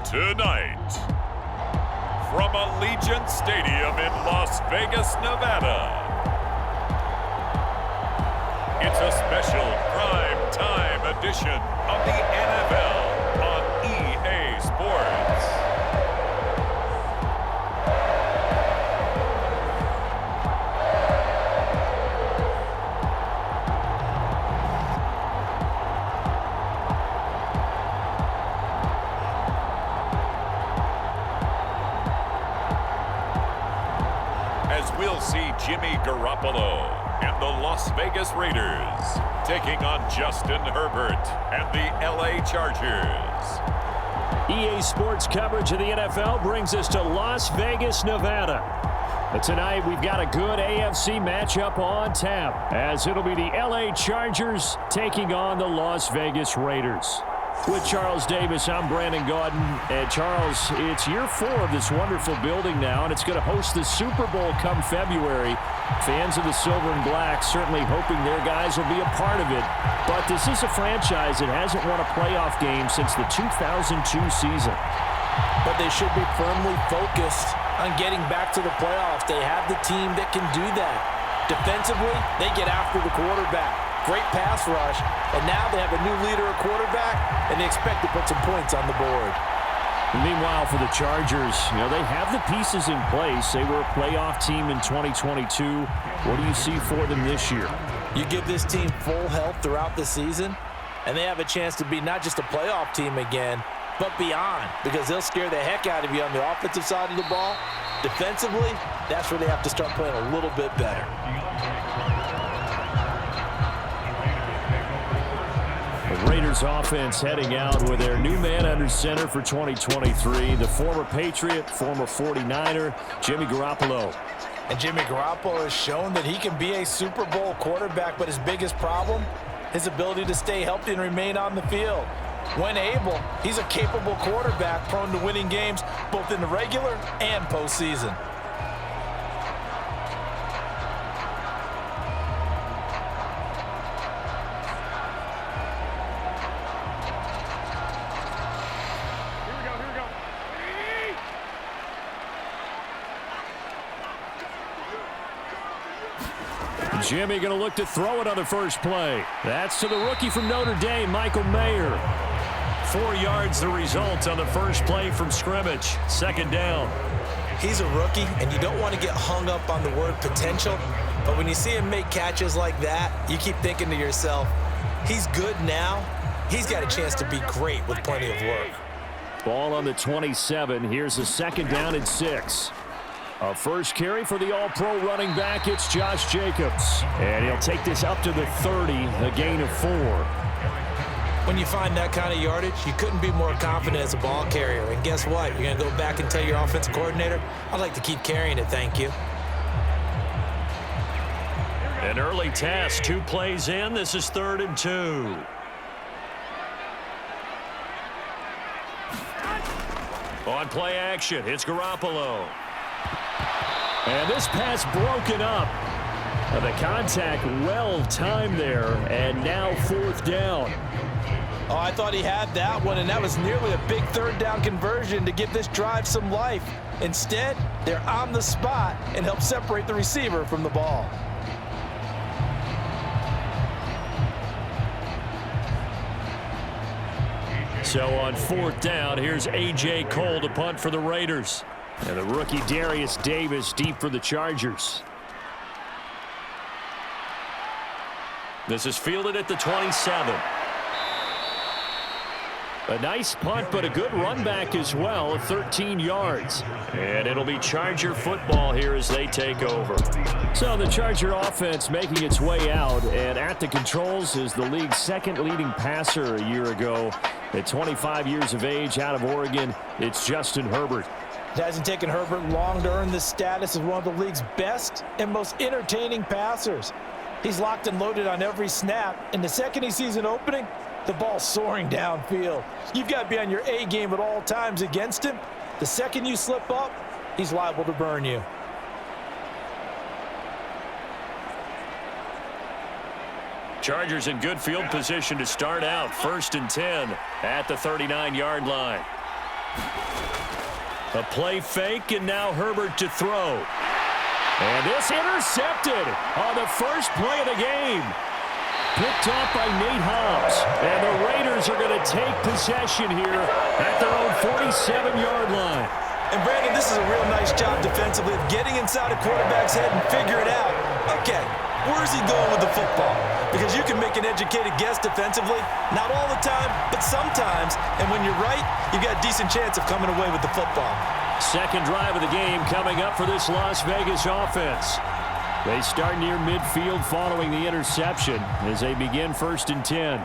Tonight, from Allegiant Stadium in Las Vegas, Nevada, it's a special prime time edition of the NFL on EA Sports. As we'll see Jimmy Garoppolo and the Las Vegas Raiders taking on Justin Herbert and the LA Chargers. EA Sports coverage of the NFL brings us to Las Vegas, Nevada. But tonight we've got a good AFC matchup on tap, as it'll be the LA Chargers taking on the Las Vegas Raiders. With Charles Davis, I'm Brandon Gaudin. And Charles, it's year 4 of this wonderful building now, and it's going to host the Super Bowl come February. Fans of the silver and black certainly hoping their guys will be a part of it. But this is a franchise that hasn't won a playoff game since the 2002 season. But they should be firmly focused on getting back to the playoffs. They have the team that can do that. Defensively, they get after the quarterback. Great pass rush, and now they have a new leader at quarterback, and they expect to put some points on the board. And meanwhile, for the Chargers, they have the pieces in place. They were a playoff team in 2022. What do you see for them this year? You give this team full health throughout the season, and they have a chance to be not just a playoff team again, but beyond, because they'll scare the heck out of you on the offensive side of the ball. Defensively, that's where they have to start playing a little bit better. The Raiders offense heading out with their new man under center for 2023, the former Patriot, former 49er, Jimmy Garoppolo. And Jimmy Garoppolo has shown that he can be a Super Bowl quarterback, but his biggest problem, his ability to stay healthy and remain on the field. When able, he's a capable quarterback prone to winning games both in the regular and postseason. Jimmy going to look to throw it on the first play. That's to the rookie from Notre Dame, Michael Mayer. 4 yards the result on the first play from scrimmage. Second down. He's a rookie, and you don't want to get hung up on the word potential, but when you see him make catches like that, you keep thinking to yourself, he's good now. He's got a chance to be great with plenty of work. Ball on the 27. Here's a second down and 6. A first carry for the all-pro running back, it's Josh Jacobs. And he'll take this up to the 30, a gain of 4. When you find that kind of yardage, you couldn't be more confident as a ball carrier. And guess what? You're going to go back and tell your offensive coordinator, I'd like to keep carrying it, thank you. An early test, 2 plays in. This is 3rd and 2. On play action, it's Garoppolo. And this pass broken up. The contact well timed there, and now 4th down. Oh, I thought he had that one, and that was nearly a big 3rd down conversion to give this drive some life. Instead, they're on the spot and help separate the receiver from the ball. So on 4th down, here's A.J. Cole to punt for the Raiders. And the rookie Darius Davis deep for the Chargers. This is fielded at the 27. A nice punt, but a good run back as well, 13 yards. And it'll be Charger football here as they take over. So the Charger offense making its way out, and at the controls is the league's 2nd leading passer a year ago. At 25 years of age, out of Oregon, it's Justin Herbert. It hasn't taken Herbert long to earn this status as one of the league's best and most entertaining passers. He's locked and loaded on every snap, and the second he sees an opening, the ball's soaring downfield. You've got to be on your A game at all times against him. The second you slip up, he's liable to burn you. Chargers in good field position to start out. 1st and 10 at the 39-yard line. A play fake, and now Herbert to throw. And this intercepted on the first play of the game. Picked off by Nate Hobbs. And the Raiders are going to take possession here at their own 47-yard line. And Brandon, this is a real nice job defensively of getting inside a quarterback's head and figure it out. Okay, where's he going with the football? Because you can make an educated guess defensively. Not all the time, but sometimes. And when you're right, you've got a decent chance of coming away with the football. Second drive of the game coming up for this Las Vegas offense. They start near midfield following the interception as they begin 1st and 10.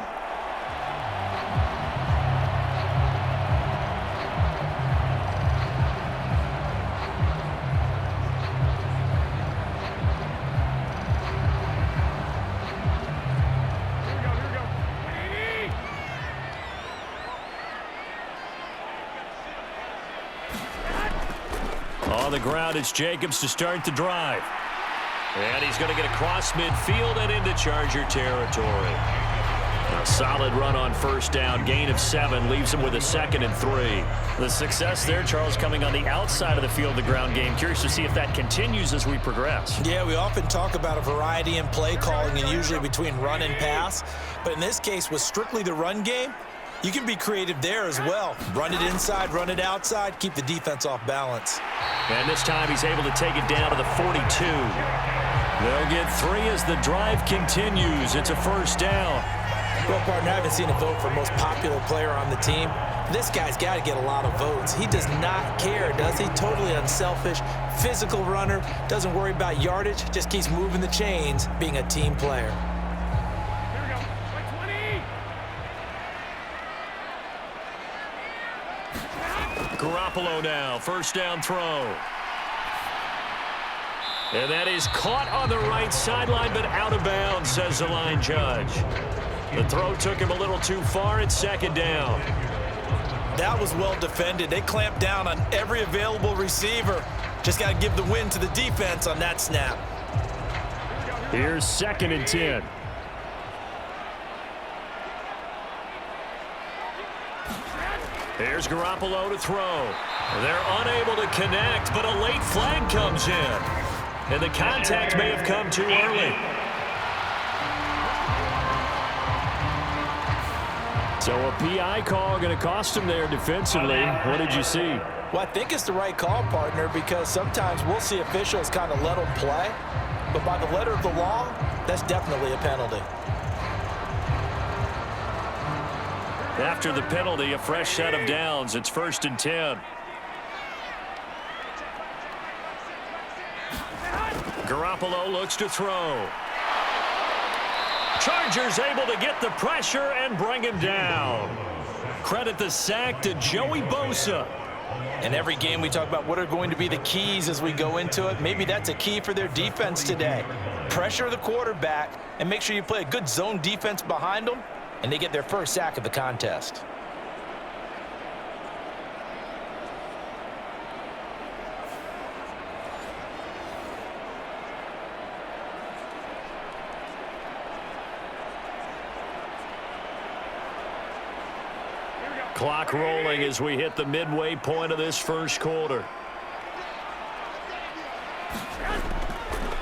On the ground, it's Jacobs to start the drive. And he's going to get across midfield and into Charger territory. A solid run on 1st down. Gain of 7 leaves him with a 2nd and 3. The success there, Charles, coming on the outside of the field, the ground game. Curious to see if that continues as we progress. Yeah, we often talk about a variety in play calling and usually between run and pass. But in this case, with strictly the run game, you can be creative there as well. Run it inside, run it outside, keep the defense off balance. And this time he's able to take it down to the 42. They'll get 3 as the drive continues. It's a 1st down. Well, partner, I haven't seen a vote for most popular player on the team. This guy's got to get a lot of votes. He does not care, does he? Totally unselfish, physical runner, doesn't worry about yardage, just keeps moving the chains, being a team player. Garoppolo now, 1st down throw. And that is caught on the right sideline, but out of bounds, says the line judge. The throw took him a little too far. It's 2nd down. That was well defended. They clamped down on every available receiver. Just got to give the win to the defense on that snap. Here's 2nd and 10. Here's Garoppolo to throw. They're unable to connect, but a late flag comes in. And the contact may have come too early. So a PI call going to cost him there defensively. What did you see? Well, I think it's the right call, partner, because sometimes we'll see officials kind of let them play. But by the letter of the law, that's definitely a penalty. After the penalty, a fresh set of downs. It's 1st and 10. Garoppolo looks to throw. Chargers able to get the pressure and bring him down. Credit the sack to Joey Bosa. In every game we talk about what are going to be the keys as we go into it. Maybe that's a key for their defense today. Pressure the quarterback and make sure you play a good zone defense behind them, and they get their first sack of the contest. Clock rolling as we hit the midway point of this 1st quarter.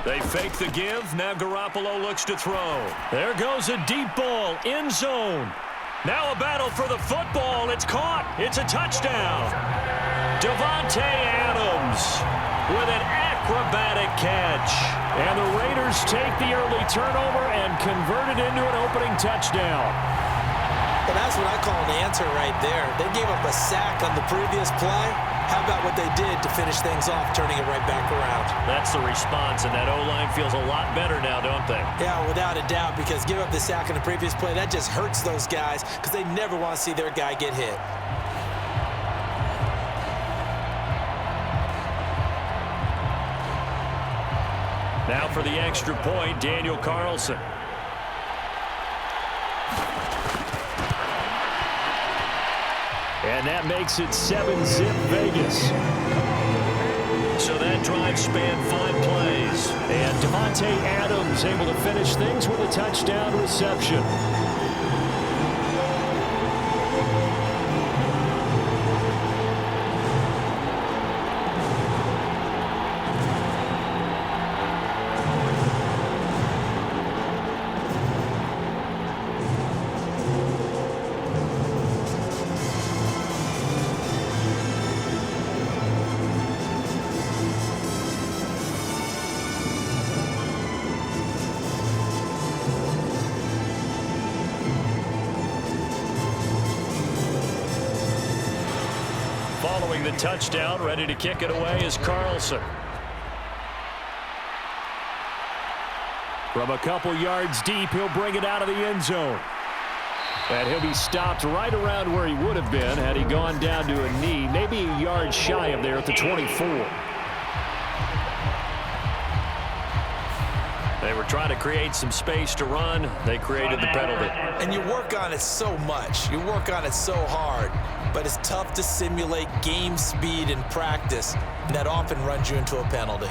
They fake the give. Now Garoppolo looks to throw. There goes a deep ball. End zone. Now a battle for the football. It's caught. It's a touchdown. Davante Adams with an acrobatic catch. And the Raiders take the early turnover and convert it into an opening touchdown. Well, that's what I call an answer right there. They gave up a sack on the previous play. How about what they did to finish things off, turning it right back around? That's the response, and that O-line feels a lot better now, don't they? Yeah, without a doubt, because give up the sack on the previous play, that just hurts those guys because they never want to see their guy get hit. Now for the extra point, Daniel Carlson. And that makes it 7-zip Vegas. So that drive spanned 5 plays. And Davante Adams able to finish things with a touchdown reception. following the touchdown. Ready to kick it away is Carlson. From a couple yards deep, he'll bring it out of the end zone. And he'll be stopped right around where he would have been had he gone down to a knee, maybe a yard shy of there at the 24. They were trying to create some space to run. They created the penalty. And you work on it so much. You work on it so hard. But it's tough to simulate game speed in practice. And that often runs you into a penalty.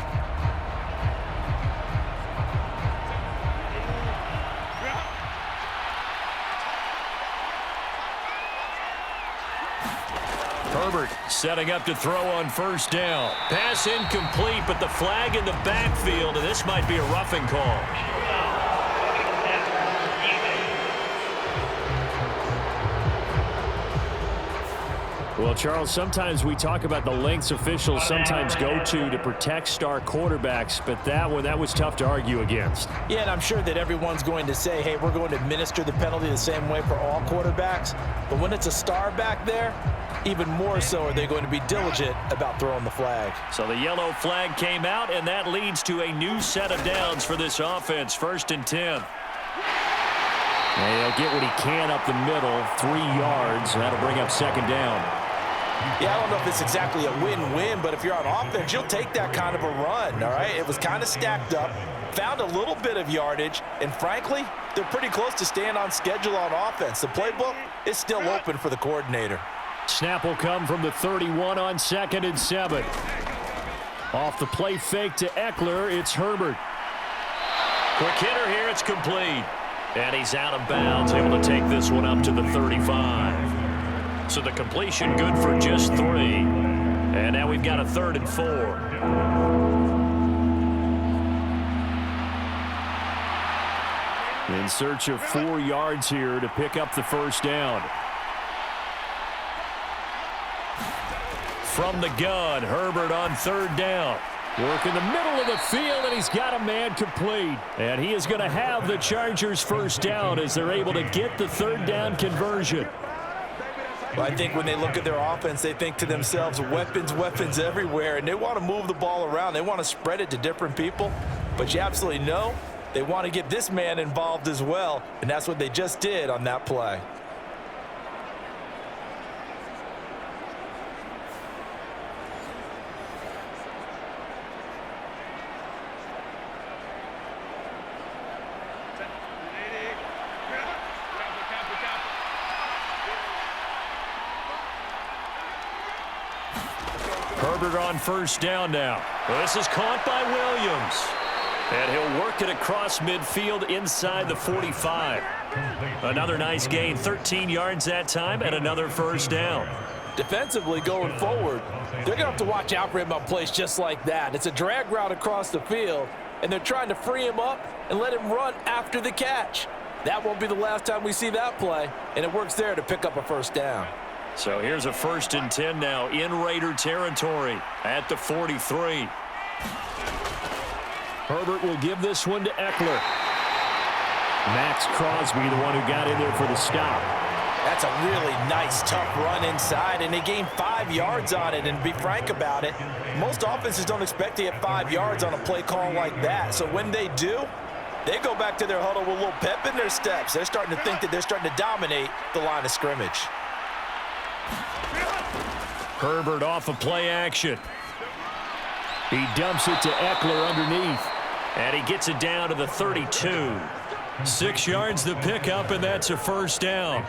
Herbert setting up to throw on first down. Pass incomplete, but the flag in the backfield, and this might be a roughing call. Well, Charles, sometimes we talk about the lengths officials sometimes go to protect star quarterbacks, but that was tough to argue against. Yeah, and I'm sure that everyone's going to say, hey, we're going to administer the penalty the same way for all quarterbacks. But when it's a star back there, even more so are they going to be diligent about throwing the flag. So the yellow flag came out, and that leads to a new set of downs for this offense. 1st and 10. And he'll get what he can up the middle, 3 yards. That'll bring up 2nd down. Yeah, I don't know if it's exactly a win-win, but if you're on offense, you'll take that kind of a run, all right? It was kind of stacked up, found a little bit of yardage, and frankly, they're pretty close to staying on schedule on offense. The playbook is still open for the coordinator. Snap will come from the 31 on 2nd and 7. Off the play fake to Ekeler, it's Herbert. Quick hitter here, it's complete. And he's out of bounds, able to take this one up to the 35. So the completion good for just 3. And now we've got a 3rd and 4. In search of 4 yards here to pick up the first down. From the gun, Herbert on 3rd down. Work in the middle of the field, and he's got a man complete. And he is going to have the Chargers first down as they're able to get the 3rd down conversion. Well, I think when they look at their offense, they think to themselves, weapons, weapons everywhere, and they want to move the ball around. They want to spread it to different people, but you absolutely know they want to get this man involved as well, and that's what they just did on that play. Herbert on first down now. This is caught by Williams. And he'll work it across midfield inside the 45. Another nice gain, 13 yards that time, and another first down. Defensively going forward, they're going to have to watch out for him on plays just like that. It's a drag route across the field, and they're trying to free him up and let him run after the catch. That won't be the last time we see that play, and it works there to pick up a first down. So here's a 1st and 10 now in Raider territory at the 43. Herbert will give this one to Ekeler. Max Crosby, the one who got in there for the stop. That's a really nice, tough run inside, and they gained 5 yards on it. And to be frank about it, most offenses don't expect to get 5 yards on a play call like that. So when they do, they go back to their huddle with a little pep in their steps. They're starting to think that they're starting to dominate the line of scrimmage. Herbert off of play action. He dumps it to Ekeler underneath. And he gets it down to the 32. 6 yards the pickup, and that's a first down.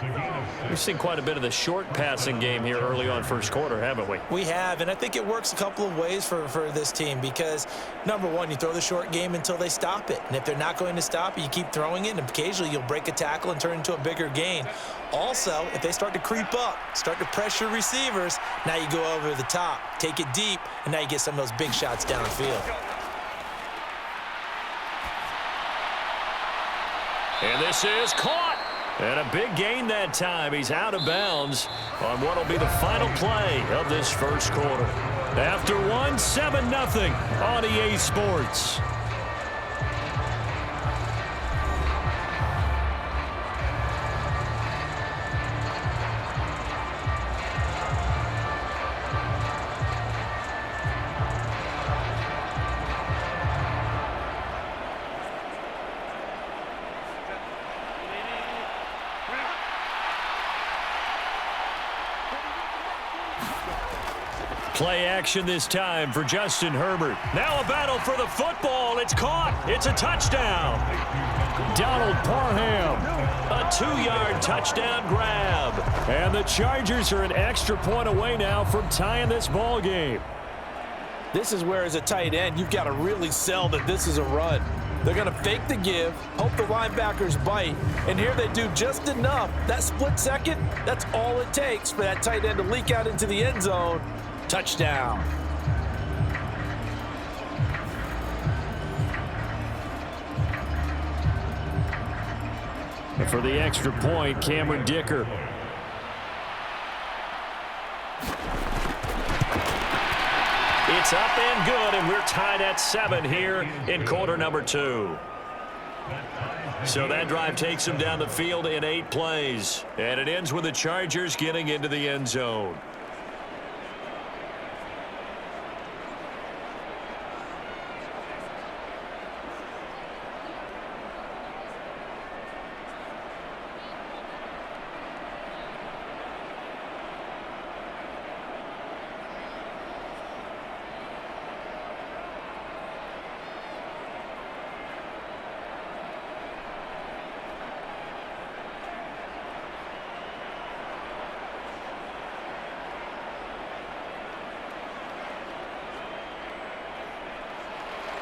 We've seen quite a bit of the short passing game here early on first quarter, haven't we? We have, and I think it works a couple of ways for this team because, number one, you throw the short game until they stop it. And if they're not going to stop it, you keep throwing it, and occasionally you'll break a tackle and turn it into a bigger gain. Also, if they start to creep up, start to pressure receivers, now you go over the top, take it deep, and now you get some of those big shots downfield. And this is caught. And a big gain that time. He's out of bounds on what will be the final play of this first quarter. After one, 7-0 on EA Sports. Play action this time for Justin Herbert. Now a battle for the football. It's caught. It's a touchdown. Donald Parham. A 2-yard touchdown grab. And the Chargers are an extra point away now from tying this ball game. This is where, as a tight end, you've got to really sell that this is a run. They're going to fake the give, hope the linebackers bite, and here they do just enough. That split second, that's all it takes for that tight end to leak out into the end zone. Touchdown. And for the extra point, Cameron Dicker. It's up and good, and we're tied at 7 here in quarter number 2. So that drive takes them down the field in 8 plays. And it ends with the Chargers getting into the end zone.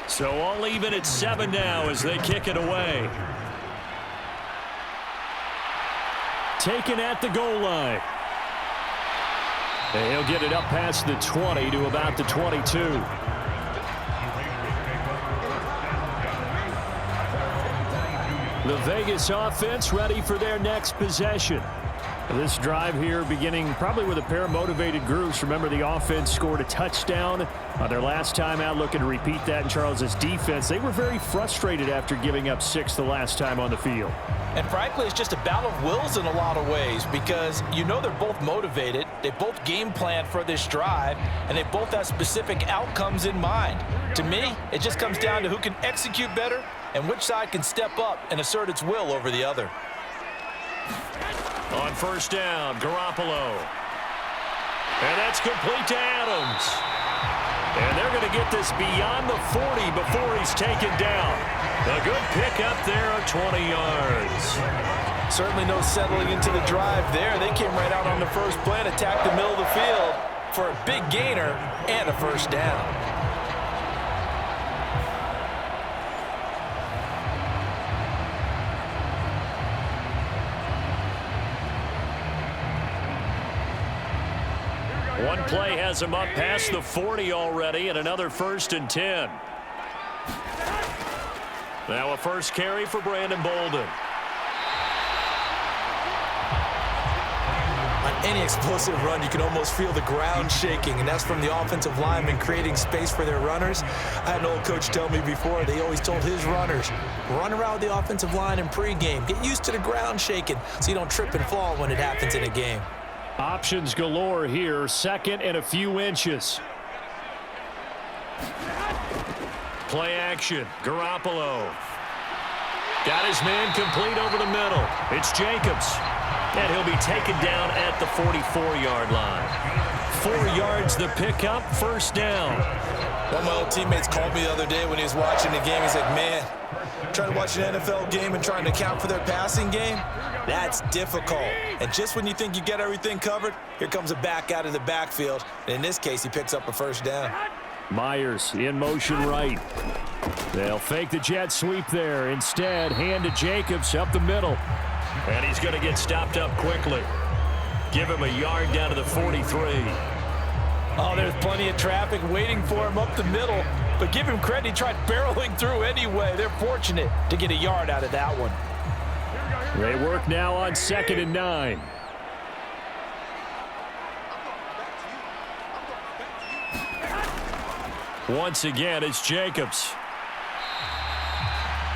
So all even at 7 now as they kick it away. Taken at the goal line. And he'll get it up past the 20 to about the 22. The Vegas offense ready for their next possession. This drive here beginning probably with a pair of motivated groups. Remember, the offense scored a touchdown on their last time out, looking to repeat that in Charles's defense. They were very frustrated after giving up 6 the last time on the field. And frankly, it's just a battle of wills in a lot of ways because you know they're both motivated. They both game plan for this drive, and they both have specific outcomes in mind. To me, it just comes down to who can execute better and which side can step up and assert its will over the other. On first down, Garoppolo. And that's complete to Adams. And they're going to get this beyond the 40 before he's taken down. A good pickup there of 20 yards. Certainly no settling into the drive there. They came right out on the first play and attacked the middle of the field for a big gainer and a first down. One play has him up past the 40 already, and another 1st and 10. Now a first carry for Brandon Bolden. On any explosive run, you can almost feel the ground shaking, and that's from the offensive linemen creating space for their runners. I had an old coach tell me before, they always told his runners, run around the offensive line in pregame. Get used to the ground shaking so you don't trip and fall when it happens in a game. Options galore here. 2nd and a few inches. Play action. Garoppolo. Got his man complete over the middle. It's Jacobs. And he'll be taken down at the 44-yard line. 4 yards the pickup. First down. One of my old teammates called me the other day when he was watching the game. He's like, man, trying to watch an NFL game and trying to account for their passing game, that's difficult. And just when you think you get everything covered, here comes a back out of the backfield. And in this case, he picks up a first down. Myers in motion right. They'll fake the jet sweep there. Instead, hand to Jacobs up the middle. And he's going to get stopped up quickly. Give him a yard down to the 43. Oh, there's plenty of traffic waiting for him up the middle. But give him credit, he tried barreling through anyway. They're fortunate to get a yard out of that one. They work now on 2nd and 9. Once again, it's Jacobs.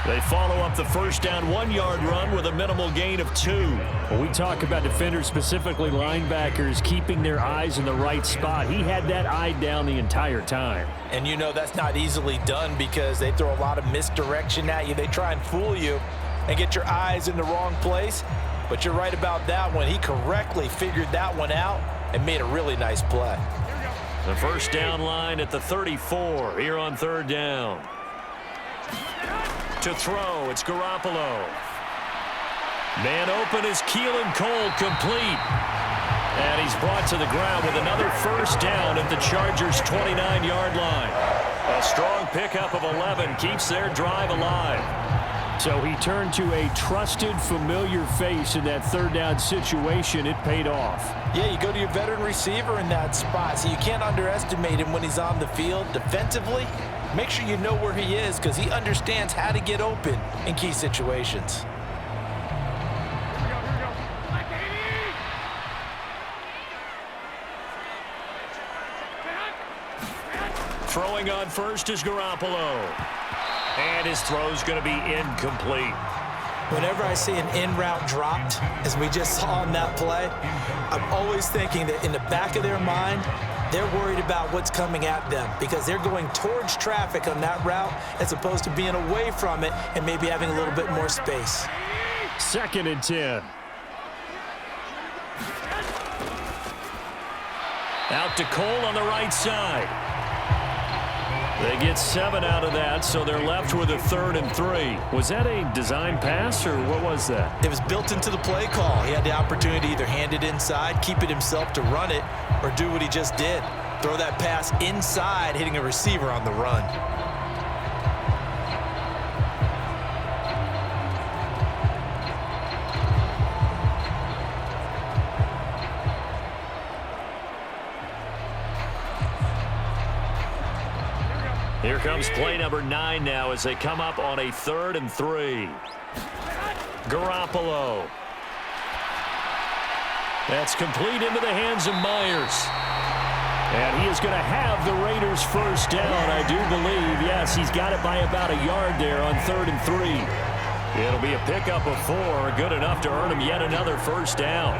They follow up the first down 1-yard run with a minimal gain of 2. When we talk about defenders, specifically linebackers, keeping their eyes in the right spot, he had that eye down the entire time. And you know that's not easily done because they throw a lot of misdirection at you. They try and fool you and get your eyes in the wrong place. But you're right about that one. He correctly figured that one out and made a really nice play. The first down line at the 34 here on third down. To throw, it's Garoppolo. Man open is Keelan Cole, complete. And he's brought to the ground with another first down at the Chargers' 29-yard line. A strong pickup of 11 keeps their drive alive. So he turned to a trusted, familiar face in that third down situation. It paid off. Yeah, you go to your veteran receiver in that spot, so you can't underestimate him when he's on the field. Defensively, make sure you know where he is because he understands how to get open in key situations. Throwing on first is Garoppolo. And his throw's going to be incomplete. Whenever I see an in-route dropped, as we just saw on that play, I'm always thinking that in the back of their mind, they're worried about what's coming at them because they're going towards traffic on that route as opposed to being away from it and maybe having a little bit more space. 2nd and 10. Out to Cole on the right side. They get 7 out of that, so they're left with a 3rd and 3. Was that a design pass, or what was that? It was built into the play call. He had the opportunity to either hand it inside, keep it himself to run it, or do what he just did. Throw that pass inside, hitting a receiver on the run. Here comes play number 9 now as they come up on a 3rd and 3. Garoppolo. That's complete into the hands of Myers. And he is going to have the Raiders first down, I do believe. Yes, he's got it by about a yard there on 3rd and 3. It'll be a pickup of 4, good enough to earn him yet another first down.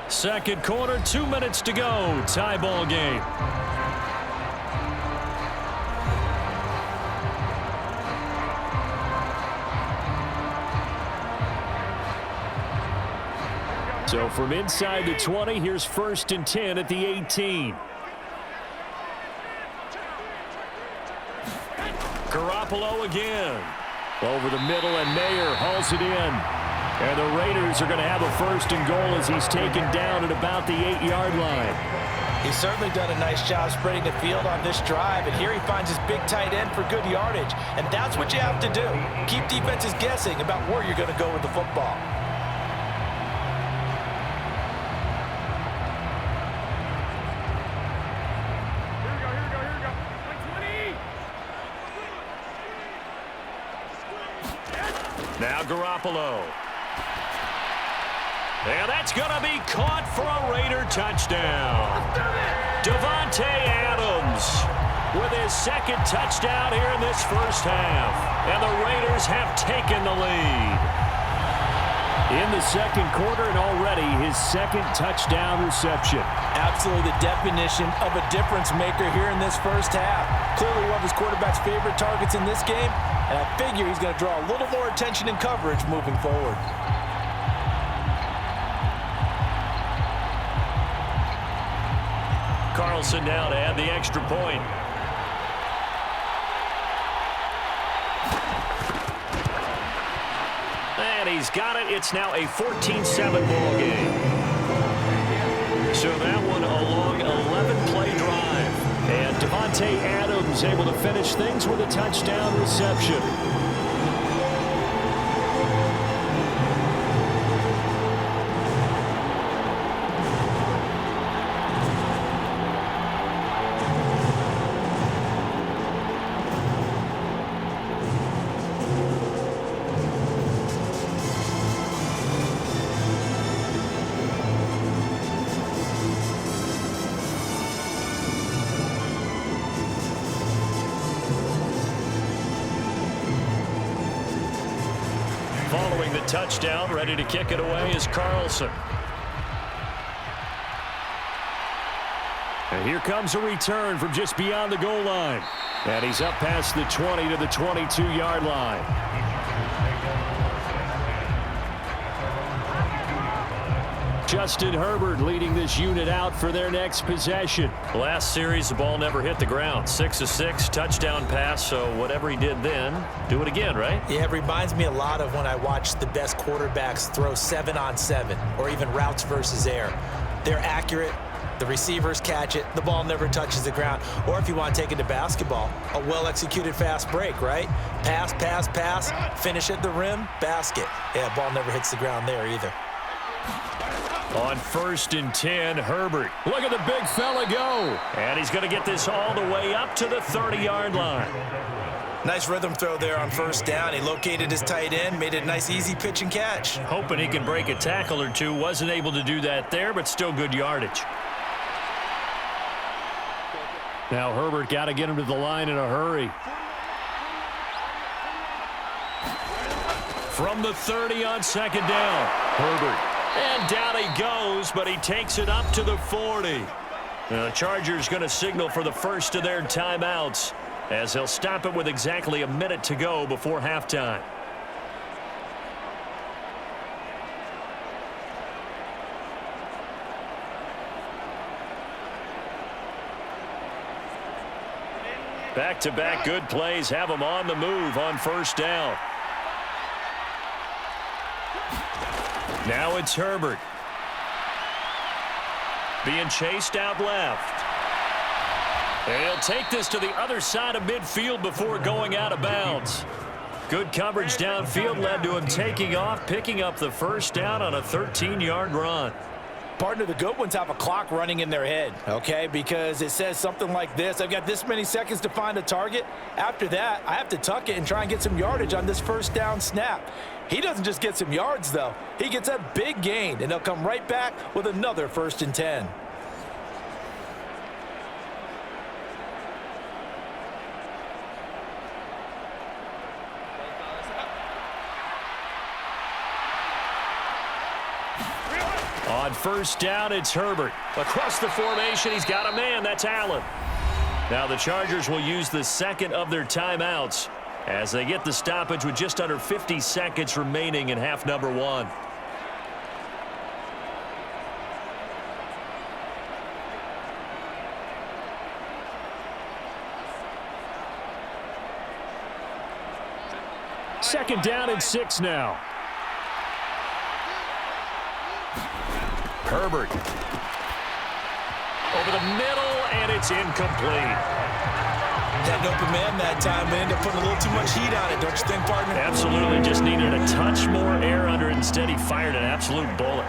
Second quarter, 2 minutes to go. Tie ball game. So from inside the 20, here's 1st and 10 at the 18. Garoppolo again. Over the middle, and Mayer hauls it in. And the Raiders are going to have a 1st and goal as he's taken down at about the 8-yard line. He's certainly done a nice job spreading the field on this drive, and here he finds his big tight end for good yardage. And that's what you have to do. Keep defenses guessing about where you're going to go with the football. Now Garoppolo. And that's going to be caught for a Raider touchdown. Davante Adams with his 2nd touchdown here in this first half. And the Raiders have taken the lead. In the 2nd quarter, and already his 2nd touchdown reception. Absolutely the definition of a difference maker here in this first half. Clearly one of his quarterback's favorite targets in this game, and I figure he's going to draw a little more attention and coverage moving forward. Carlson now to add the extra point. And he's got it. It's now a 14-7 ball game. So that one a long 11-play drive. And Davante Adams able to finish things with a touchdown reception. Following the touchdown, ready to kick it away is Carlson. And here comes a return from just beyond the goal line. And he's up past the 20 to the 22-yard line. Justin Herbert leading this unit out for their next possession. Last series, the ball never hit the ground. 6 of 6, touchdown pass. So whatever he did then, do it again, right? Yeah, it reminds me a lot of when I watched the best quarterbacks throw 7-on-7 or even routes versus air. They're accurate. The receivers catch it. The ball never touches the ground. Or if you want to take it to basketball, a well-executed fast break, right? Pass, pass, pass, finish at the rim, basket. Yeah, ball never hits the ground there either. On 1st and 10, Herbert. Look at the big fella go. And he's going to get this all the way up to the 30-yard line. Nice rhythm throw there on 1st down. He located his tight end, made it a nice easy pitch and catch. Hoping he can break a tackle or two. Wasn't able to do that there, but still good yardage. Now Herbert got to get him to the line in a hurry. From the 30 on 2nd down, Herbert. And down he goes, but he takes it up to the 40. The Chargers going to signal for the first of their timeouts as they'll stop it with exactly a minute to go before halftime. Back-to-back good plays have them on the move on 1st down. Now it's Herbert. Being chased out left. And he'll take this to the other side of midfield before going out of bounds. Good coverage downfield led to him taking off, picking up the 1st down on a 13-yard run. Partner, the good ones have a clock running in their head, okay? Because it says something like this. I've got this many seconds to find a target. After that, I have to tuck it and try and get some yardage on this 1st down snap. He doesn't just get some yards, though. He gets a big gain, and they'll come right back with another 1st and 10. On 1st down, it's Herbert. Across the formation, he's got a man. That's Allen. Now the Chargers will use the 2nd of their timeouts as they get the stoppage with just under 50 seconds remaining in half number 1. Second down and 6 now. Herbert. Over the middle, and it's incomplete. Had an open man that time, but ended up putting a little too much heat on it, don't you think, partner? Absolutely. Just needed a touch more air under it. Instead, he fired an absolute bullet.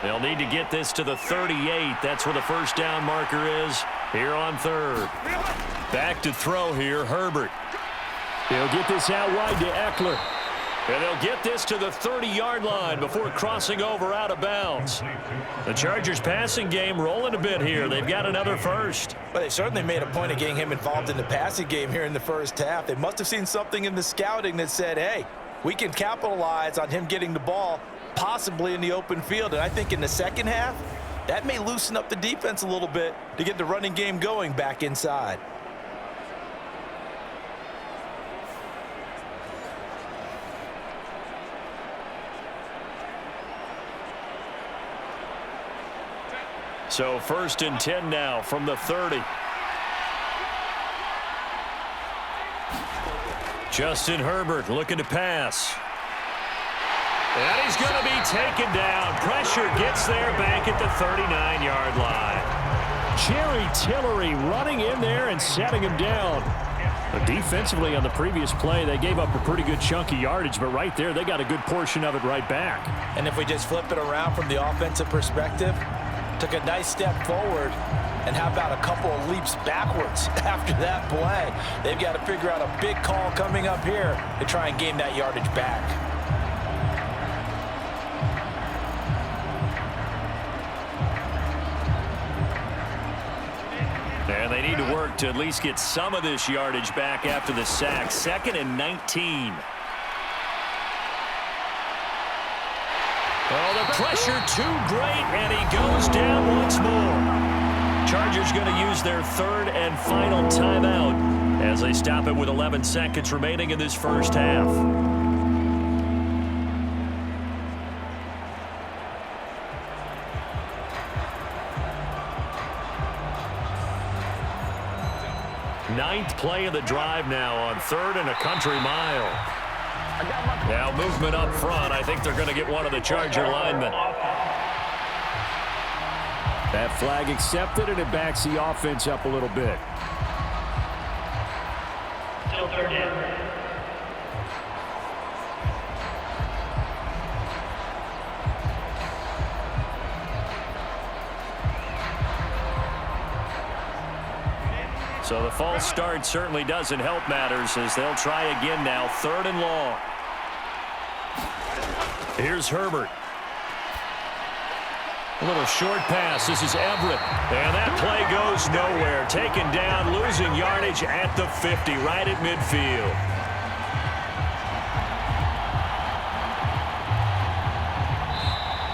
They'll need to get this to the 38. That's where the 1st down marker is here on 3rd. Back to throw here, Herbert. He'll get this out wide to Ekeler. And they'll get this to the 30-yard line before crossing over out of bounds. The Chargers passing game rolling a bit here. They've got another 1st. Well, they certainly made a point of getting him involved in the passing game here in the 1st half. They must have seen something in the scouting that said, hey, we can capitalize on him getting the ball possibly in the open field. And I think in the 2nd half, that may loosen up the defense a little bit to get the running game going back inside. So 1st and 10 now from the 30. Justin Herbert looking to pass. And he's going to be taken down. Pressure gets there back at the 39-yard line. Jerry Tillery running in there and setting him down. But defensively on the previous play, they gave up a pretty good chunk of yardage, but right there, they got a good portion of it right back. And if we just flip it around from the offensive perspective, took a nice step forward, and how about a couple of leaps backwards after that play? They've got to figure out a big call coming up here to try and gain that yardage back. And they need to work to at least get some of this yardage back after the sack. 2nd and 19. Oh, the pressure too great, and he goes down once more. Chargers going to use their 3rd and final timeout as they stop it with 11 seconds remaining in this first half. Ninth play of the drive now on 3rd and a country mile. Now movement up front. I think they're going to get one of the Charger linemen. That flag accepted, and it backs the offense up a little bit. Still 3rd down. So the false start certainly doesn't help matters as they'll try again now. 3rd and long. Here's Herbert. A little short pass. This is Everett. And that play goes nowhere. Taken down, losing yardage at the 50, right at midfield.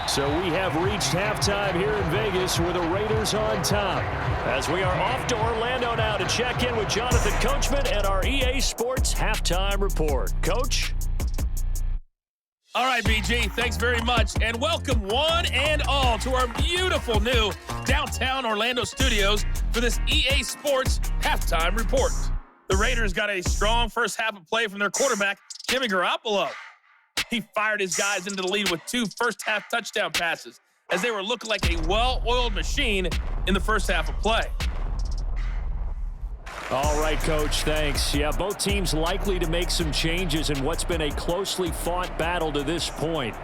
So we have reached halftime here in Vegas with the Raiders on top. As we are off to Orlando now to check in with Jonathan Coachman and our EA Sports Halftime Report. Coach? All right, BG, thanks very much. And welcome one and all to our beautiful new downtown Orlando studios for this EA Sports Halftime Report. The Raiders got a strong first half of play from their quarterback, Jimmy Garoppolo. He fired his guys into the lead with 2 first-half touchdown passes as they were looking like a well-oiled machine in the first half of play. All right, Coach, thanks. Yeah, both teams likely to make some changes in what's been a closely fought battle to this point.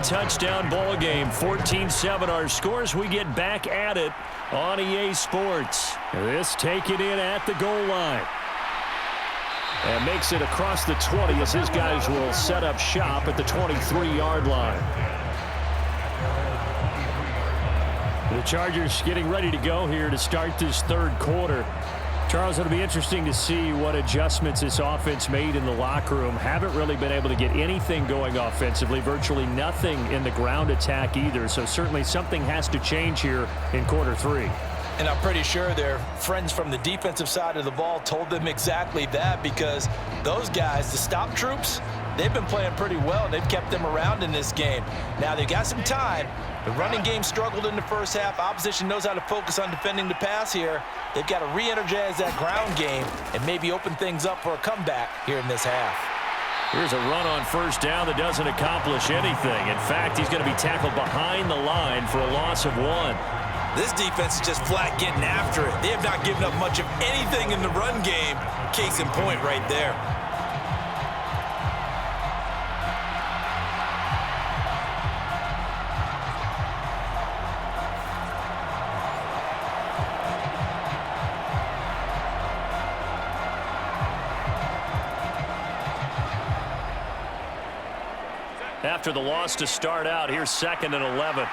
Touchdown ball game, 14-7 our scores. We get back at it on EA Sports. This taken in at the goal line. And makes it across the 20 as his guys will set up shop at the 23-yard line. The Chargers getting ready to go here to start this 3rd quarter. Charles, it'll be interesting to see what adjustments this offense made in the locker room. Haven't really been able to get anything going offensively, virtually nothing in the ground attack either. So certainly something has to change here in quarter 3. And I'm pretty sure their friends from the defensive side of the ball told them exactly that, because those guys, the stop troops, they've been playing pretty well. They've kept them around in this game. Now they've got some time. The running game struggled in the first half. Opposition knows how to focus on defending the pass here. They've got to re-energize that ground game and maybe open things up for a comeback here in this half. Here's a run on first down that doesn't accomplish anything. In fact, he's going to be tackled behind the line for a loss of 1. This defense is just flat getting after it. They have not given up much of anything in the run game. Case in point right there. After the loss to start out, here's 2nd and 11.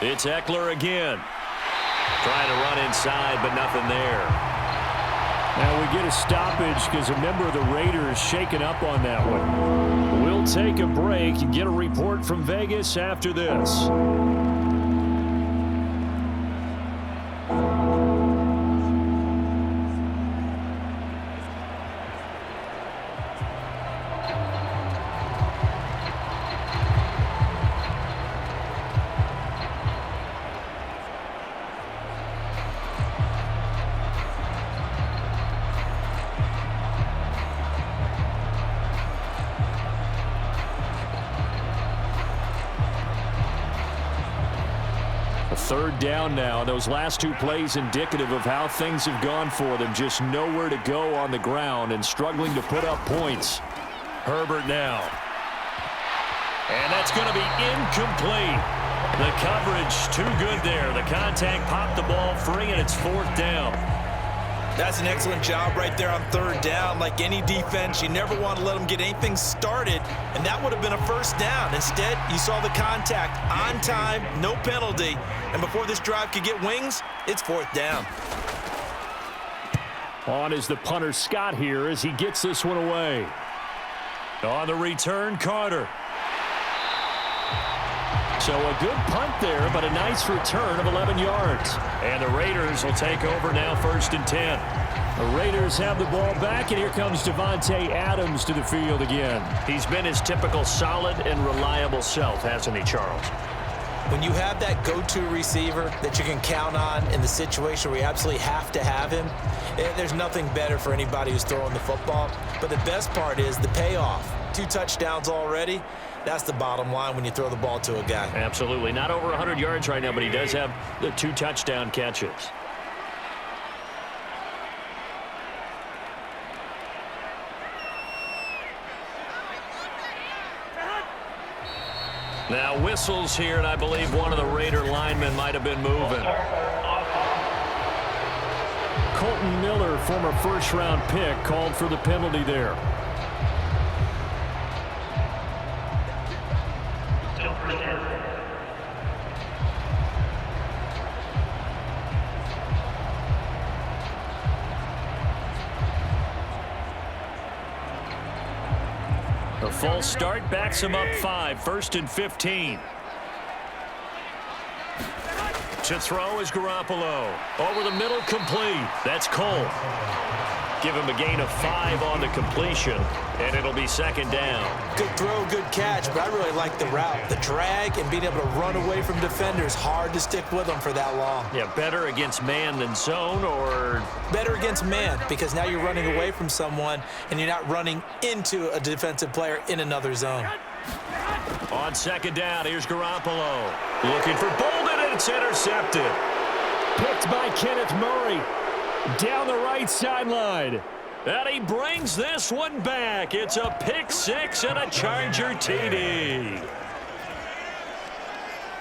It's Ekeler again. Trying to run inside, but nothing there. Now we get a stoppage because a member of the Raiders shaken up on that one. We'll take a break and get a report from Vegas after this. Third down now. Those last two plays indicative of how things have gone for them. Just nowhere to go on the ground and struggling to put up points. Herbert now. And that's going to be incomplete. The coverage too good there. The contact popped the ball free, and it's fourth down. That's an excellent job right there on third down. Like any defense, you never want to let them get anything started, and that would have been a first down. Instead, you saw the contact on time, no penalty, and before this drive could get wings, it's fourth down. On is the punter Scott here as he gets this one away. On the return, Carter. So a good punt there, but a nice return of 11 yards. And the Raiders will take over now, 1st and 10. The Raiders have the ball back, and here comes Davante Adams to the field again. He's been his typical solid and reliable self, hasn't he, Charles? When you have that go-to receiver that you can count on in the situation where you absolutely have to have him, there's nothing better for anybody who's throwing the football. But the best part is the payoff. 2 touchdowns already. That's the bottom line when you throw the ball to a guy. Absolutely. Not over 100 yards right now, but he does have the 2 touchdown catches. Now whistles here, and I believe one of the Raider linemen might have been moving. Colton Miller, former first-round pick, called for the penalty there. The false start backs him up 5, 1st and 15. To throw is Garoppolo. Over the middle, complete. That's Cole. Give him a gain of 5 on the completion, and it'll be 2nd down. Good throw, good catch, but I really like the route. The drag and being able to run away from defenders, hard to stick with them for that long. Yeah, better against man than zone, or? Better against man, because now you're running away from someone and you're not running into a defensive player in another zone. On 2nd down, here's Garoppolo. Looking for Bolden, and it's intercepted. Picked by Kenneth Murray. Down the right sideline. And he brings this one back. It's a pick 6 and a Charger TD.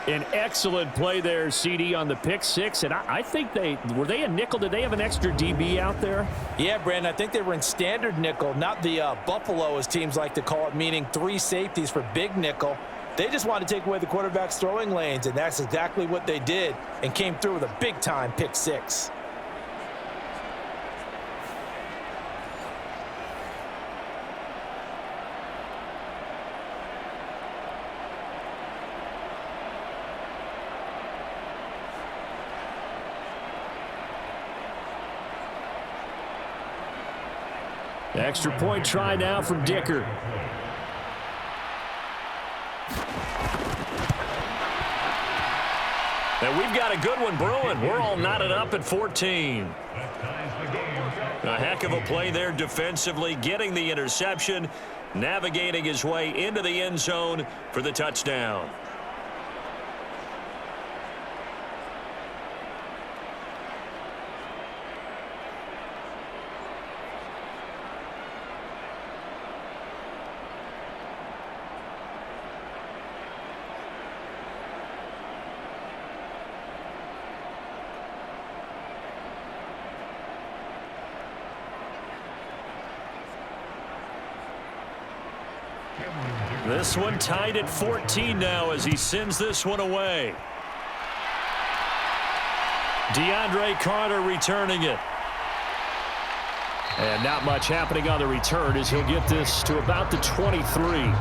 An excellent play there, CD, on the pick 6. And I think were they a nickel? Did they have an extra DB out there? Yeah, Brandon, I think they were in standard nickel, not the Buffalo, as teams like to call it, meaning 3 safeties for big nickel. They just wanted to take away the quarterback's throwing lanes, and that's exactly what they did, and came through with a big-time pick 6. Extra point try now from Dicker. And we've got a good one brewing. We're all knotted up at 14. A heck of a play there defensively, getting the interception, navigating his way into the end zone for the touchdown. This one tied at 14 now as he sends this one away. DeAndre Carter returning it. And not much happening on the return as he'll get this to about the 23.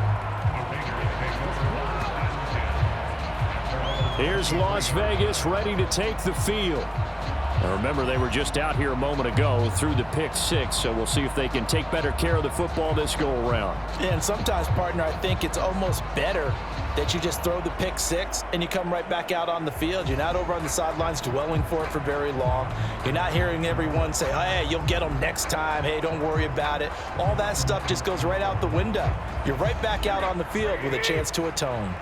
Here's Las Vegas ready to take the field. Now remember, they were just out here a moment ago through the pick 6, so we'll see if they can take better care of the football this go-around. And sometimes, partner, I think it's almost better that you just throw the pick 6 and you come right back out on the field. You're not over on the sidelines dwelling for it for very long. You're not hearing everyone say, oh, hey, you'll get them next time. Hey, don't worry about it. All that stuff just goes right out the window. You're right back out on the field with a chance to atone.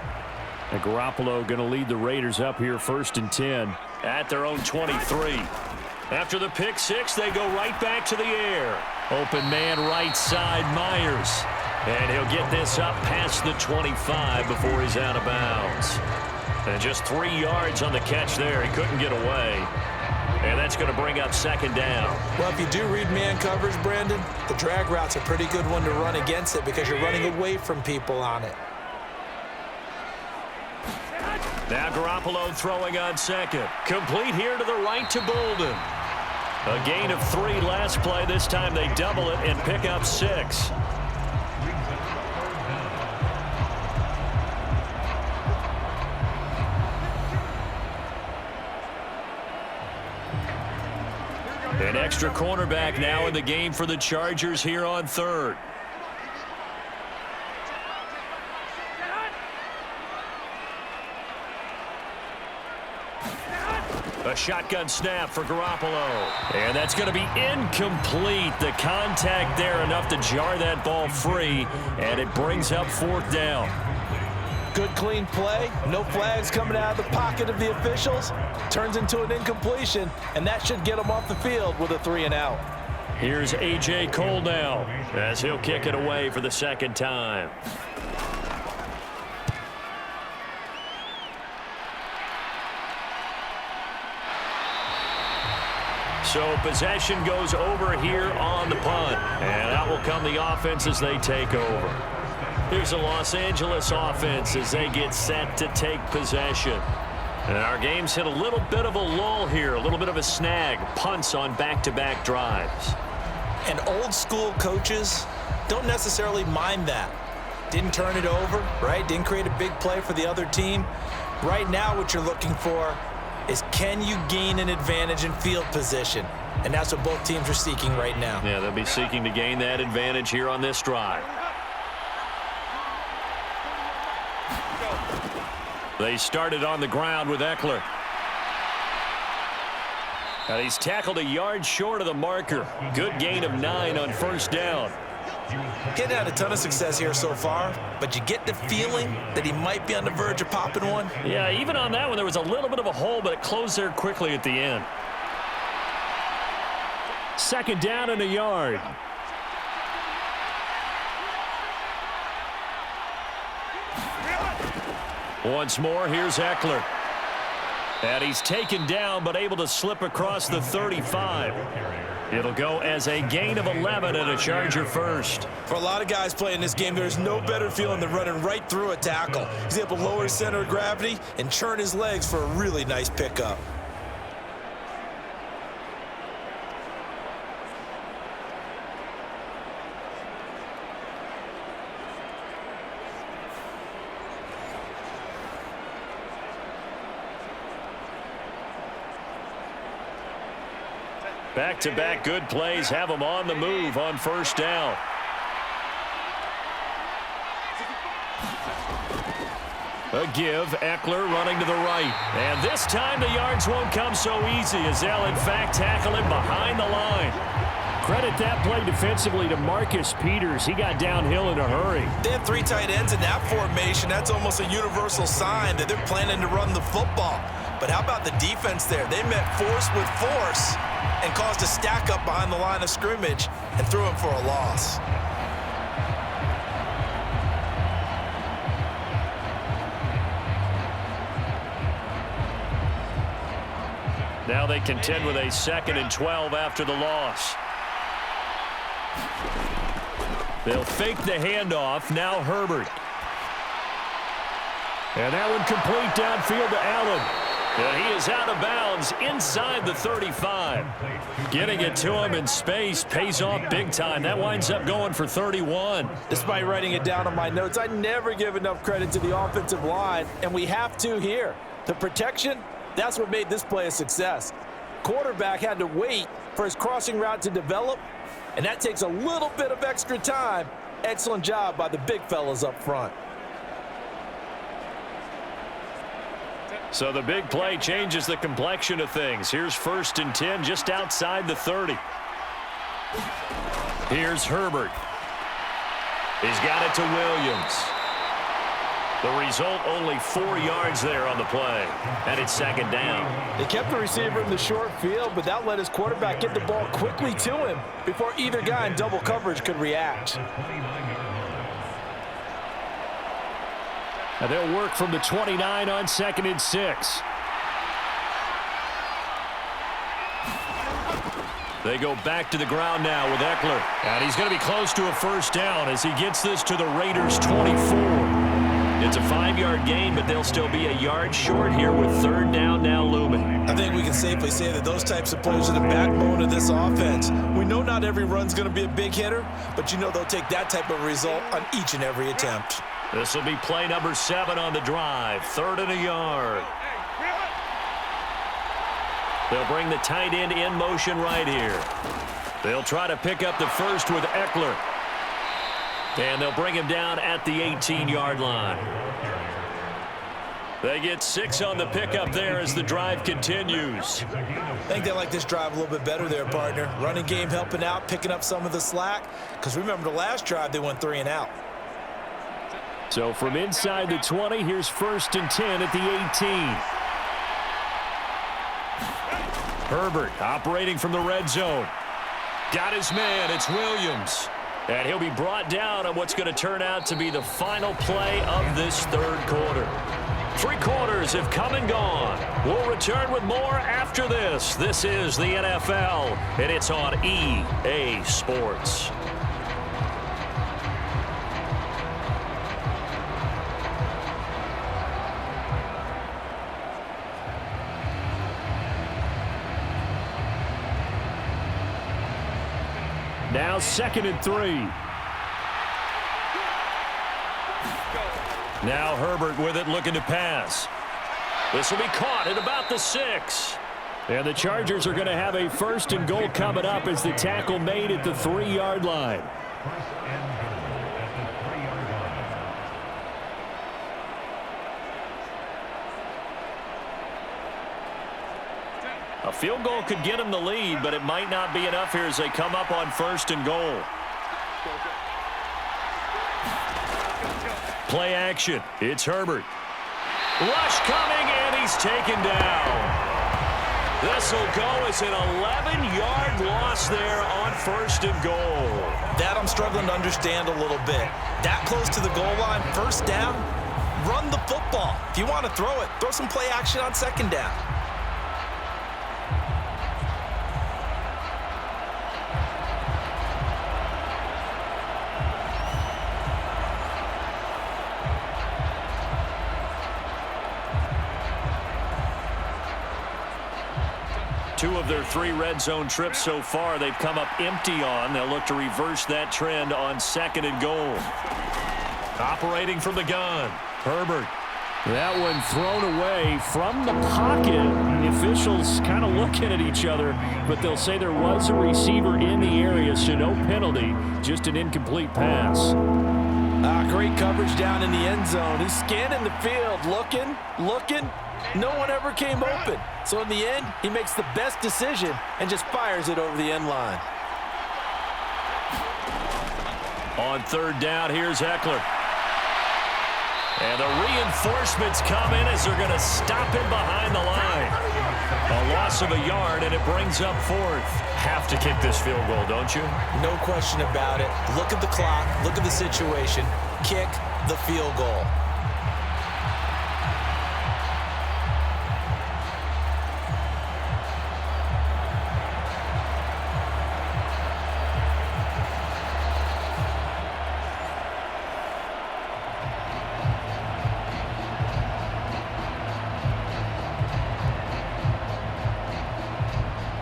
And Garoppolo going to lead the Raiders up here 1st and 10. At their own 23. After the pick six, they go right back to the air. Open man right side, Myers. And he'll get this up past the 25 before he's out of bounds. And just 3 yards on the catch there. He couldn't get away. And that's going to bring up 2nd down. Well, if you do read man coverage, Brandon, the drag route's a pretty good one to run against it because you're running away from people on it. Now Garoppolo throwing on 2nd. Complete here to the right to Bolden. A gain of 3 last play. This time they double it and pick up 6. An extra cornerback now in the game for the Chargers here on 3rd. A shotgun snap for Garoppolo. And that's going to be incomplete. The contact there enough to jar that ball free. And it brings up 4th down. Good clean play. No flags coming out of the pocket of the officials. Turns into an incompletion. And that should get him off the field with a 3-and-out. Here's A.J. Cole now as he'll kick it away for the 2nd time. So possession goes over here on the punt. And out will come the offense as they take over. Here's the Los Angeles offense as they get set to take possession. And our game's hit a little bit of a lull here, a little bit of a snag. Punts on back-to-back drives. And old school coaches don't necessarily mind that. Didn't turn it over, right? Didn't create a big play for the other team. Right now what you're looking for is can you gain an advantage in field position? And that's what both teams are seeking right now. Yeah, they'll be seeking to gain that advantage here on this drive. They started on the ground with Ekeler. And he's tackled a yard short of the marker. Good gain of 9 on 1st down. Getting had a ton of success here so far, but you get the feeling that he might be on the verge of popping one. Yeah, even on that one, there was a little bit of a hole, but it closed there quickly at the end. 2nd down and a yard. Once more, here's Ekeler. And he's taken down, but able to slip across the 35. It'll go as a gain of 11 and a Charger first. For a lot of guys playing this game, there's no better feeling than running right through a tackle. He's able to lower his center of gravity and churn his legs for a really nice pickup. Back-to-back good plays have them on the move on 1st down. A give, Ekeler running to the right. And this time the yards won't come so easy as they'll in fact tackle him behind the line. Credit that play defensively to Marcus Peters. He got downhill in a hurry. They have 3 tight ends in that formation. That's almost a universal sign that they're planning to run the football. But how about the defense there? They met force with force and caused a stack up behind the line of scrimmage and threw him for a loss. Now they contend with a 2nd and 12 after the loss. They'll fake the handoff. Now Herbert. And that one complete downfield to Allen. And he is out of bounds inside the 35. Getting it to him in space pays off big time. That winds up going for 31. Despite writing it down on my notes, I never give enough credit to the offensive line, and we have to here. The protection, that's what made this play a success. Quarterback had to wait for his crossing route to develop, and that takes a little bit of extra time. Excellent job by the big fellas up front. So the big play changes the complexion of things. Here's 1st and 10 just outside the 30. Here's Herbert. He's got it to Williams. The result, only 4 yards there on the play. And it's second down. They kept the receiver in the short field, but that let his quarterback get the ball quickly to him before either guy in double coverage could react. And they'll work from the 29 on 2nd and 6. They go back to the ground now with Ekeler. And he's going to be close to a first down as he gets this to the Raiders' 24. It's a 5-yard gain, but they'll still be a yard short here with 3rd down now looming. I think we can safely say that those types of plays are the backbone of this offense. We know not every run's going to be a big hitter, but you know they'll take that type of result on each and every attempt. This will be play number 7 on the drive. 3rd and a yard. They'll bring the tight end in motion right here. They'll try to pick up the first with Ekeler. And they'll bring him down at the 18-yard line. They get 6 on the pickup there as the drive continues. I think they like this drive a little bit better there, partner. Running game helping out, picking up some of the slack. Because remember the last drive, they went 3 and out. So from inside the 20, here's 1st and 10 at the 18. Herbert operating from the red zone. Got his man. It's Williams. And he'll be brought down on what's going to turn out to be the final play of this 3rd quarter. 3 quarters have come and gone. We'll return with more after this. This is the NFL, and it's on EA Sports. Now 2nd and 3. Now Herbert with it, looking to pass. This will be caught at about the 6. And the Chargers are going to have a 1st and goal coming up as the tackle made at the 3-yard line. A field goal could get them the lead, but it might not be enough here as they come up on 1st and goal. Play action. It's Herbert. Rush coming, and he's taken down. This will go as an 11-yard loss there on 1st and goal. That I'm struggling to understand a little bit. That close to the goal line, 1st down, run the football. If you want to throw it, throw some play action on 2nd down. Two of their 3 red zone trips so far, they've come up empty on. They'll look to reverse that trend on 2nd and goal. Operating from the gun, Herbert. That one thrown away from the pocket. The officials kind of looking at each other, but they'll say there was a receiver in the area, so no penalty, just an incomplete pass. Great coverage down in the end zone. He's scanning the field, looking. No one ever came open. So in the end, he makes the best decision and just fires it over the end line. On 3rd down, here's Ekeler. And the reinforcements come in as they're going to stop him behind the line. A loss of a yard, and it brings up 4th. Have to kick this field goal, don't you? No question about it. Look at the clock. Look at the situation. Kick the field goal.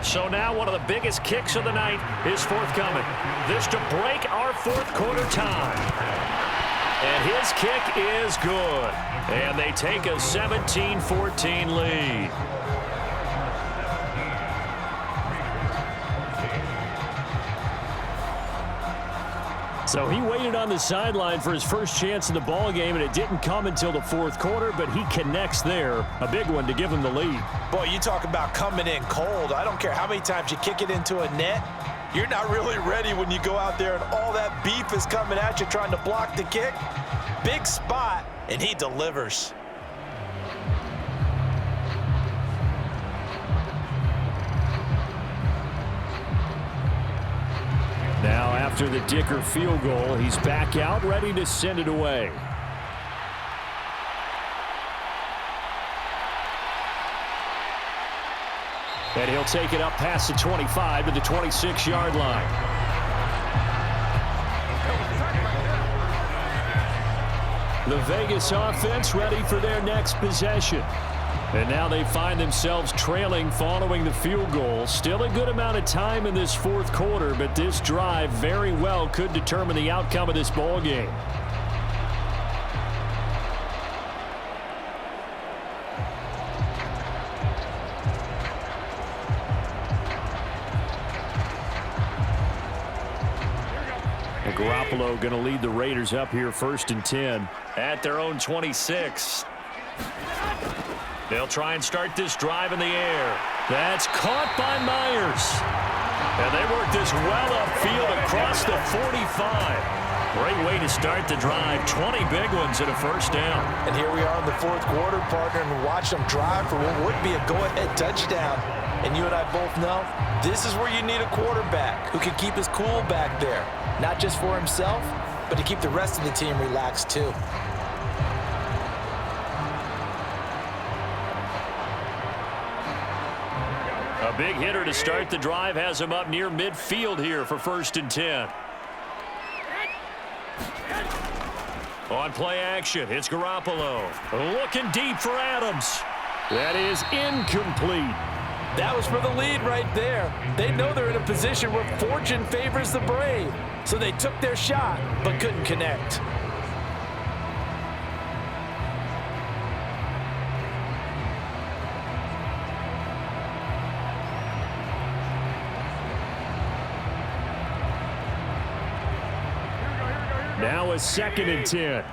So now one of the biggest kicks of the night is forthcoming. This to break our 4th quarter time. And his kick is good. And they take a 17-14 lead. So he waited on the sideline for his first chance in the ball game, and it didn't come until the 4th quarter, but he connects there. A big one to give him the lead. Boy, you talk about coming in cold. I don't care how many times you kick it into a net. You're not really ready when you go out there and all that beef is coming at you trying to block the kick. Big spot, and he delivers. Now after the Dicker field goal, he's back out ready to send it away. And he'll take it up past the 25 to the 26-yard line. The Vegas offense ready for their next possession. And now they find themselves trailing following the field goal. Still a good amount of time in this fourth quarter, but this drive very well could determine the outcome of this ball game. Garoppolo going to lead the Raiders up here 1st and 10 at their own 26. They'll try and start this drive in the air. That's caught by Myers. And they work this well upfield across the 45. Great way to start the drive. 20 big ones and a first down. And here we are in the fourth quarter, partner, and watch them drive for what would be a go-ahead touchdown. And you and I both know this is where you need a quarterback who can keep his cool back there. Not just for himself, but to keep the rest of the team relaxed too. A big hitter to start the drive has him up near midfield here for 1st and 10. On play action, it's Garoppolo. Looking deep for Adams. That is incomplete. That was for the lead right there. They know they're in a position where fortune favors the brave. So they took their shot, but couldn't connect. Now a 2nd and 10.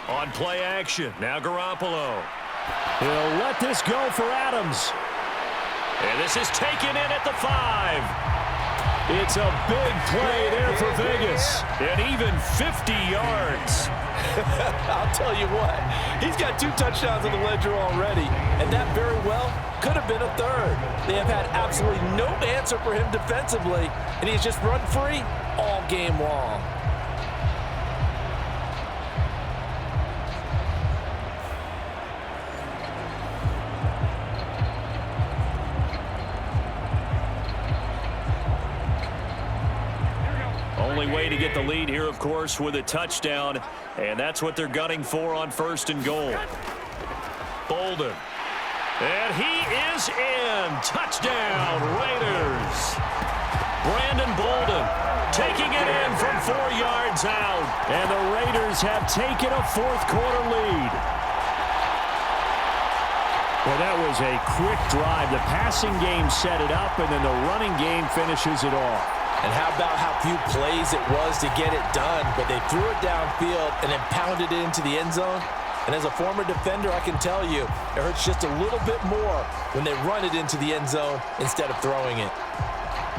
On play action, now Garoppolo. He'll let this go for Adams. And this is taken in at the 5. It's a big play there for Vegas. And even 50 yards. I'll tell you what, he's got 2 touchdowns in the ledger already, and that very well could have been a 3rd. They have had absolutely no answer for him defensively, and he's just run free all game long. Only way to get the lead here, of course, with a touchdown, and that's what they're gunning for on 1st and goal. Bolden. And he is in. Touchdown, Raiders. Brandon Bolden taking it in from 4 yards out. And the Raiders have taken a fourth quarter lead. Well, that was a quick drive. The passing game set it up, and then the running game finishes it off. And how about how few plays it was to get it done, but they threw it downfield and then pounded it into the end zone. And as a former defender, I can tell you, it hurts just a little bit more when they run it into the end zone instead of throwing it.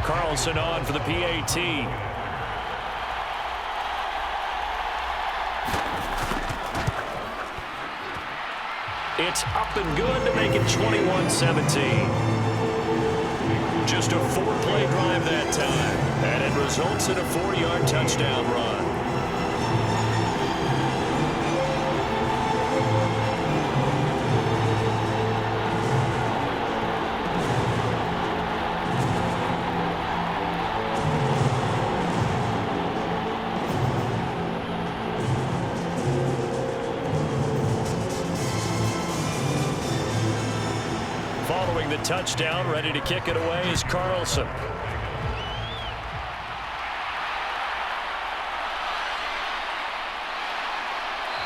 Carlson on for the PAT. It's up and good to make it 21-17. Just a 4-play drive that time, and it results in a 4-yard touchdown run. Following the touchdown, ready to kick it away is Carlson.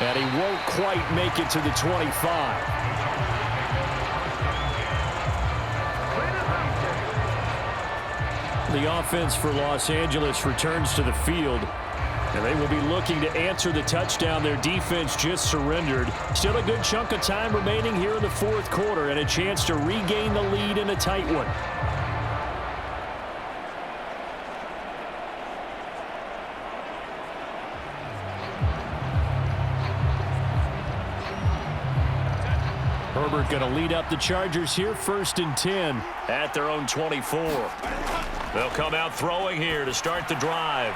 And he won't quite make it to the 25. The offense for Los Angeles returns to the field. And they will be looking to answer the touchdown their defense just surrendered. Still a good chunk of time remaining here in the fourth quarter and a chance to regain the lead in a tight one. Herbert going to lead up the Chargers here, 1st and 10. At their own 24. They'll come out throwing here to start the drive.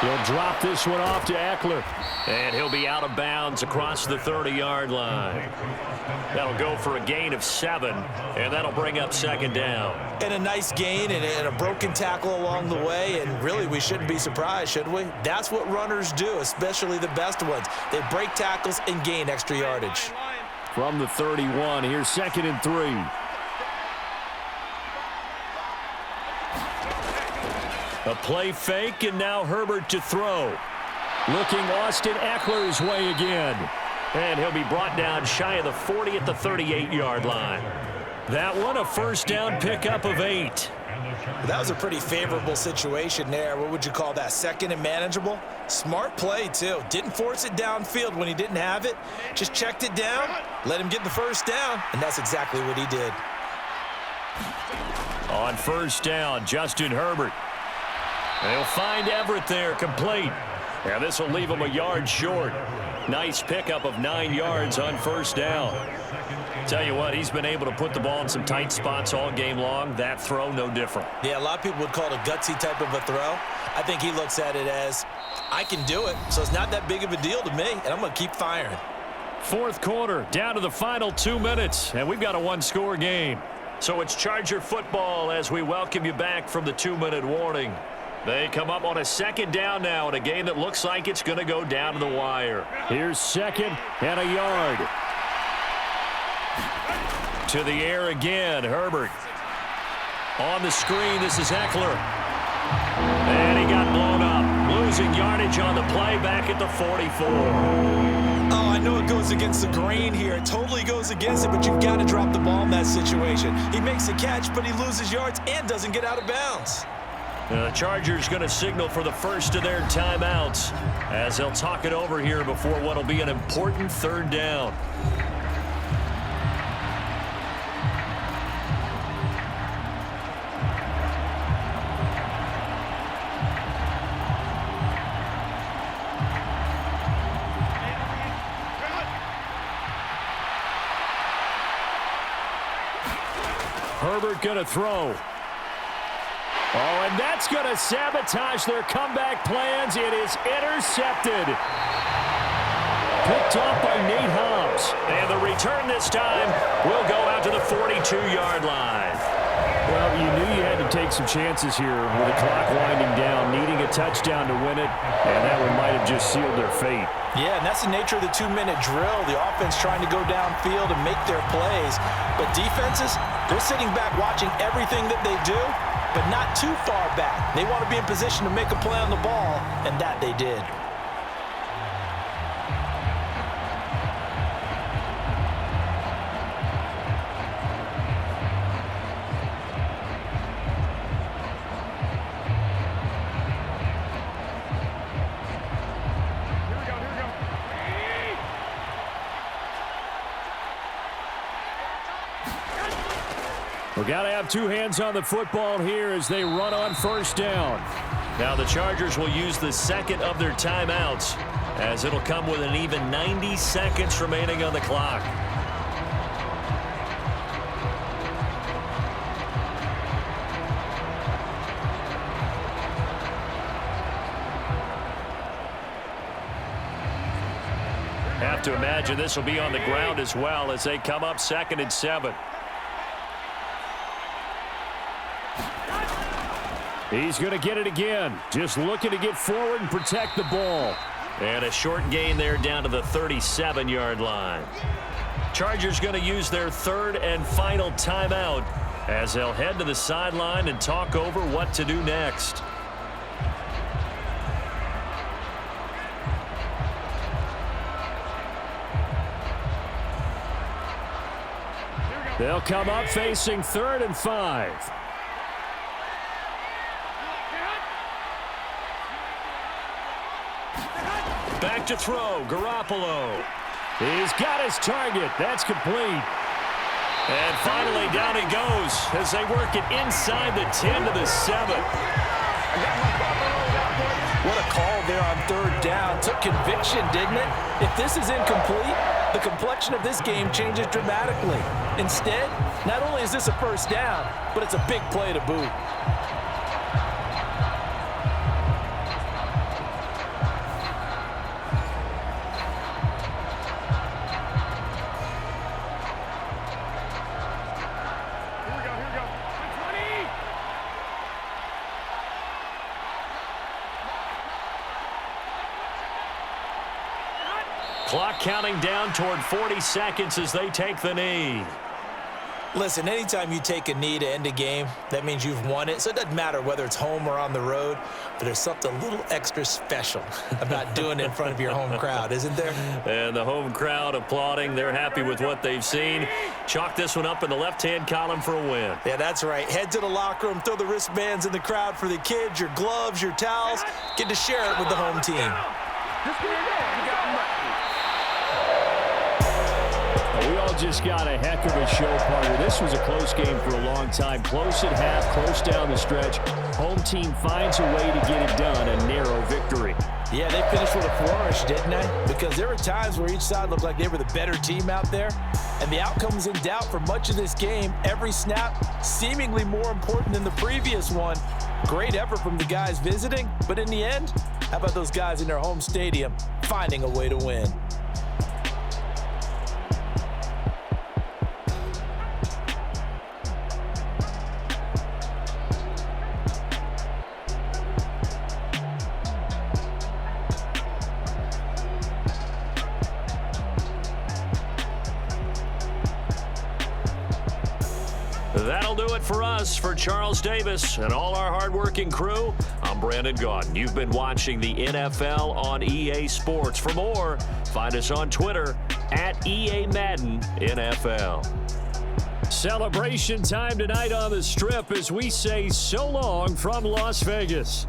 He'll drop this one off to Ekeler. And he'll be out of bounds across the 30-yard line. That'll go for a gain of 7, and that'll bring up 2nd down. And a nice gain and a broken tackle along the way, and really we shouldn't be surprised, should we? That's what runners do, especially the best ones. They break tackles and gain extra yardage. From the 31, here's 2nd and 3. A play fake, and now Herbert to throw. Looking Austin Ekeler's way again. And he'll be brought down shy of the 40 at the 38-yard line. That one a 1st down pickup of 8. That was a pretty favorable situation there. What would you call that? 2nd and manageable? Smart play, too. Didn't force it downfield when he didn't have it. Just checked it down, let him get the 1st down, and that's exactly what he did. On 1st down, Justin Herbert. They'll find Everett there, complete. And this will leave him a yard short. Nice pickup of 9 yards on 1st down. Tell you what, he's been able to put the ball in some tight spots all game long. That throw, no different. Yeah, a lot of people would call it a gutsy type of a throw. I think he looks at it as, I can do it, so it's not that big of a deal to me, and I'm going to keep firing. 4th quarter, down to the final 2 minutes, and we've got a 1-score game. So it's Charger football as we welcome you back from the 2-minute warning. They come up on a 2nd down now in a game that looks like it's going to go down to the wire. Here's 2nd and a yard. To the air again, Herbert. On the screen, this is Ekeler. And he got blown up. Losing yardage on the play back at the 44. Oh, I know it goes against the grain here. It totally goes against it, but you've got to drop the ball in that situation. He makes a catch, but he loses yards and doesn't get out of bounds. The Chargers going to signal for the first of their timeouts as they'll talk it over here before what will be an important 3rd down. Herbert going to throw. Oh, and that's going to sabotage their comeback plans. It is intercepted. Picked off by Nate Hobbs. And the return this time will go out to the 42-yard line. Well, you knew you had to take some chances here with the clock winding down, needing a touchdown to win it, and that one might have just sealed their fate. Yeah, and that's the nature of the 2-minute drill. The offense trying to go downfield and make their plays. But defenses, they're sitting back watching everything that they do, but not too far back. They want to be in position to make a play on the ball, and that they did. We've got to have 2 hands on the football here as they run on 1st down. Now the Chargers will use the 2nd of their timeouts as it'll come with an even 90 seconds remaining on the clock. Have to imagine this will be on the ground as well as they come up 2nd and 7. He's going to get it again. Just looking to get forward and protect the ball. And a short gain there down to the 37-yard line. Chargers going to use their 3rd and final timeout as they'll head to the sideline and talk over what to do next. They'll come up facing 3rd and 5. Back to throw, Garoppolo. He's got his target. That's complete. And finally down he goes as they work it inside the 10 to the 7. What a call there on 3rd down. Took conviction, didn't it? If this is incomplete, the complexion of this game changes dramatically. Instead, not only is this a first down, but it's a big play to boot. Clock counting down toward 40 seconds as they take the knee. Listen, anytime you take a knee to end a game, that means you've won it. So it doesn't matter whether it's home or on the road, but there's something a little extra special about doing it in front of your home crowd, isn't there? And the home crowd applauding. They're happy with what they've seen. Chalk this one up in the left-hand column for a win. Yeah, that's right. Head to the locker room, throw the wristbands in the crowd for the kids, your gloves, your towels. Get to share it with the home team. We all just got a heck of a show, partner. This was a close game for a long time. Close at half, close down the stretch. Home team finds a way to get it done, a narrow victory. Yeah, they finished with a flourish, didn't they? Because there were times where each side looked like they were the better team out there. And the outcome was in doubt for much of this game. Every snap seemingly more important than the previous one. Great effort from the guys visiting. But in the end, how about those guys in their home stadium finding a way to win? That'll do it for us. For Charles Davis and all our hardworking crew, I'm Brandon Gaudin. You've been watching the NFL on EA Sports. For more, find us on Twitter at EA Madden NFL. Celebration time tonight on the Strip as we say so long from Las Vegas.